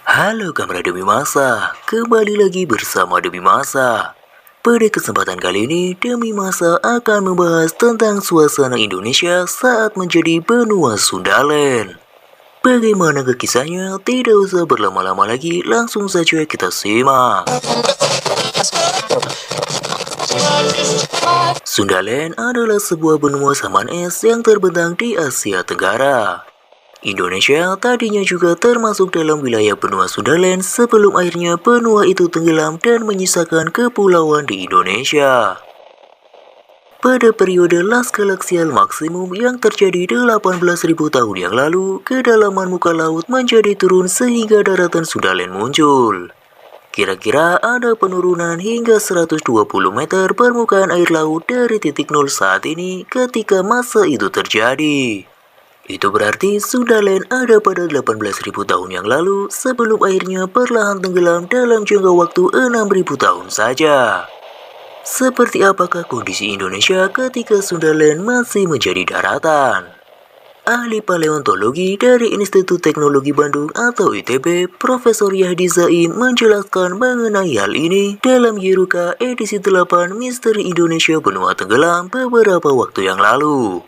Halo kamera Demi Masa, kembali lagi bersama Demi Masa. Pada kesempatan kali ini, Demi Masa akan membahas tentang suasana Indonesia saat menjadi benua Sundaland. Bagaimana kisahnya? Tidak usah berlama-lama lagi, langsung saja kita simak. Sundaland adalah sebuah benua saman es yang terbentang di Asia Tenggara. Indonesia tadinya juga termasuk dalam wilayah benua Sundaland sebelum akhirnya benua itu tenggelam dan menyisakan kepulauan di Indonesia. Pada periode las galaksial maksimum yang terjadi 18.000 tahun yang lalu, kedalaman muka laut menjadi turun sehingga daratan Sundaland muncul. Kira-kira ada penurunan hingga 120 meter permukaan air laut dari titik nol saat ini ketika masa itu terjadi. Itu berarti Sundaland ada pada 18.000 tahun yang lalu sebelum akhirnya perlahan tenggelam dalam jangka waktu 6.000 tahun saja. Seperti apakah kondisi Indonesia ketika Sundaland masih menjadi daratan? Ahli paleontologi dari Institut Teknologi Bandung atau ITB, Profesor Yahdi Zaim menjelaskan mengenai hal ini dalam Yeruka edisi 8 Misteri Indonesia Benua Tenggelam beberapa waktu yang lalu.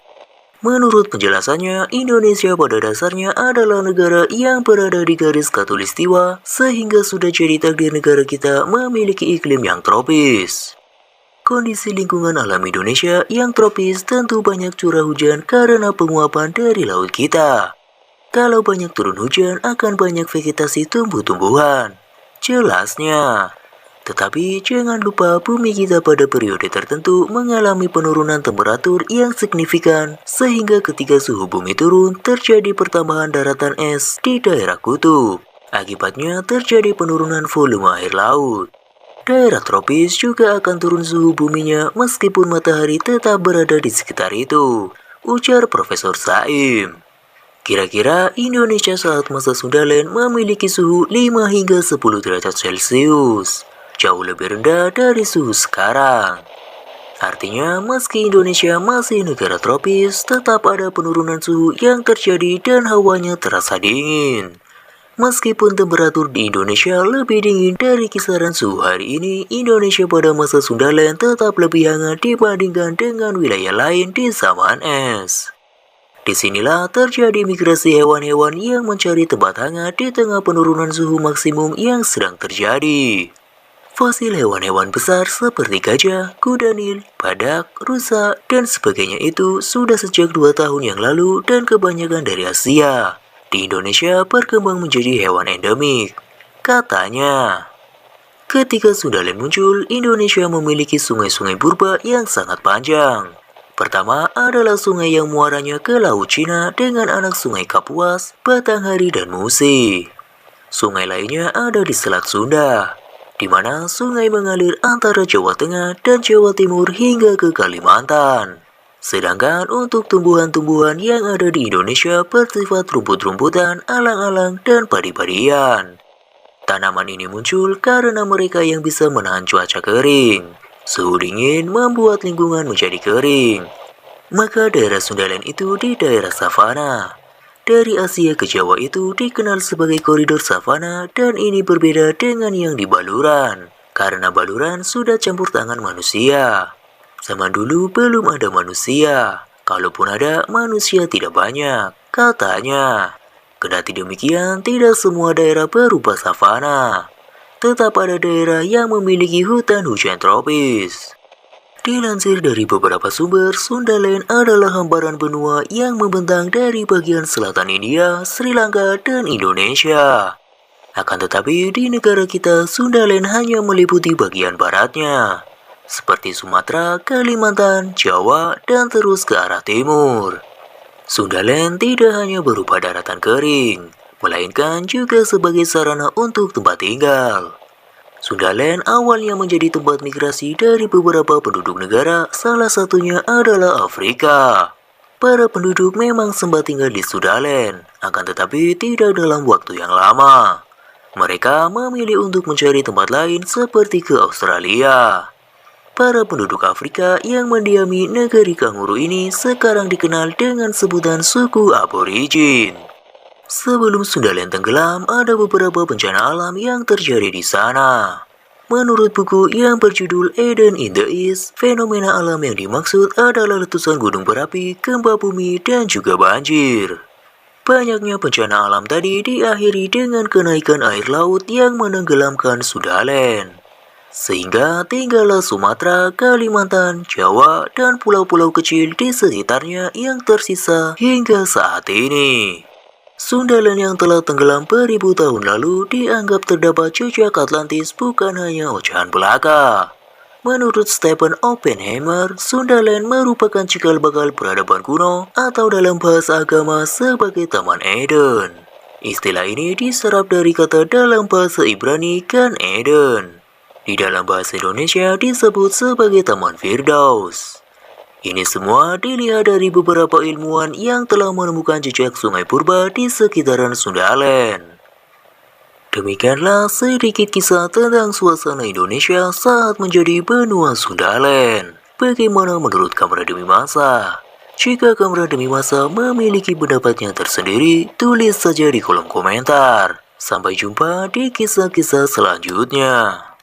Menurut penjelasannya, Indonesia pada dasarnya adalah negara yang berada di garis khatulistiwa, sehingga sudah jadi takdir negara kita memiliki iklim yang tropis. Kondisi lingkungan alam Indonesia yang tropis tentu banyak curah hujan karena penguapan dari laut kita. Kalau banyak turun hujan akan banyak vegetasi tumbuh-tumbuhan. Jelasnya. Tetapi jangan lupa bumi kita pada periode tertentu mengalami penurunan temperatur yang signifikan sehingga ketika suhu bumi turun terjadi pertambahan daratan es di daerah kutub. Akibatnya terjadi penurunan volume air laut. Daerah tropis juga akan turun suhu buminya meskipun matahari tetap berada di sekitar itu, ujar Profesor Zaim. Kira-kira Indonesia saat masa Sundaland memiliki suhu 5 hingga 10 derajat Celcius. Jauh lebih rendah dari suhu sekarang. Artinya, meski Indonesia masih negara tropis, tetap ada penurunan suhu yang terjadi dan hawanya terasa dingin. Meskipun temperatur di Indonesia lebih dingin dari kisaran suhu hari ini, Indonesia pada masa Sundaland tetap lebih hangat dibandingkan dengan wilayah lain di saman es. Disinilah terjadi migrasi hewan-hewan yang mencari tempat hangat di tengah penurunan suhu maksimum yang sedang terjadi. Fosil hewan-hewan besar seperti gajah, kuda nil, badak, rusa, dan sebagainya itu sudah sejak 2 tahun yang lalu dan kebanyakan dari Asia. Di Indonesia berkembang menjadi hewan endemik. Katanya, ketika Sundaland muncul, Indonesia memiliki sungai-sungai purba yang sangat panjang. Pertama adalah sungai yang muaranya ke Laut Cina dengan anak sungai Kapuas, Batanghari, dan Musi. Sungai lainnya ada di Selat Sunda, di mana sungai mengalir antara Jawa Tengah dan Jawa Timur hingga ke Kalimantan. Sedangkan untuk tumbuhan-tumbuhan yang ada di Indonesia bersifat rumput-rumputan, alang-alang, dan padi-padian. Tanaman ini muncul karena mereka yang bisa menahan cuaca kering. Suhu dingin membuat lingkungan menjadi kering. Maka daerah Sundaland itu di daerah savana. Dari Asia ke Jawa itu dikenal sebagai koridor savana dan ini berbeda dengan yang di Baluran. Karena Baluran sudah campur tangan manusia. Zaman dulu belum ada manusia. Kalaupun ada, manusia tidak banyak. Katanya. Kendati demikian, tidak semua daerah berupa savana. Tetap ada daerah yang memiliki hutan hujan tropis. Dilansir dari beberapa sumber, Sundaland adalah hamparan benua yang membentang dari bagian selatan India, Sri Lanka, dan Indonesia. Akan tetapi di negara kita, Sundaland hanya meliputi bagian baratnya, seperti Sumatera, Kalimantan, Jawa, dan terus ke arah timur. Sundaland tidak hanya berupa daratan kering, melainkan juga sebagai sarana untuk tempat tinggal. Sundaland awalnya menjadi tempat migrasi dari beberapa penduduk negara, salah satunya adalah Afrika. Para penduduk memang sempat tinggal di Sundaland, akan tetapi tidak dalam waktu yang lama. Mereka memilih untuk mencari tempat lain seperti ke Australia. Para penduduk Afrika yang mendiami negeri kanguru ini sekarang dikenal dengan sebutan suku aborigin. Sebelum Sundaland tenggelam, ada beberapa bencana alam yang terjadi di sana. Menurut buku yang berjudul Eden in the East, fenomena alam yang dimaksud adalah letusan gunung berapi, gempa bumi, dan juga banjir. Banyaknya bencana alam tadi diakhiri dengan kenaikan air laut yang menenggelamkan Sundaland. Sehingga tinggallah Sumatera, Kalimantan, Jawa, dan pulau-pulau kecil di sekitarnya yang tersisa hingga saat ini. Sundaland yang telah tenggelam beribu tahun lalu dianggap terdapat jejak Atlantis bukan hanya ocehan belaka. Menurut Stephen Oppenheimer, Sundaland merupakan cikal bakal peradaban kuno atau dalam bahasa agama sebagai Taman Eden. Istilah ini diserap dari kata dalam bahasa Ibrani Gan Eden. Di dalam bahasa Indonesia disebut sebagai Taman Firdaus. Ini semua dilihat dari beberapa ilmuwan yang telah menemukan jejak sungai purba di sekitaran Sundaland. Demikianlah sedikit kisah tentang suasana Indonesia saat menjadi benua Sundaland. Bagaimana menurut Kamera Demi Masa? Jika Kamera Demi Masa memiliki pendapatnya tersendiri, tulis saja di kolom komentar. Sampai jumpa di kisah-kisah selanjutnya.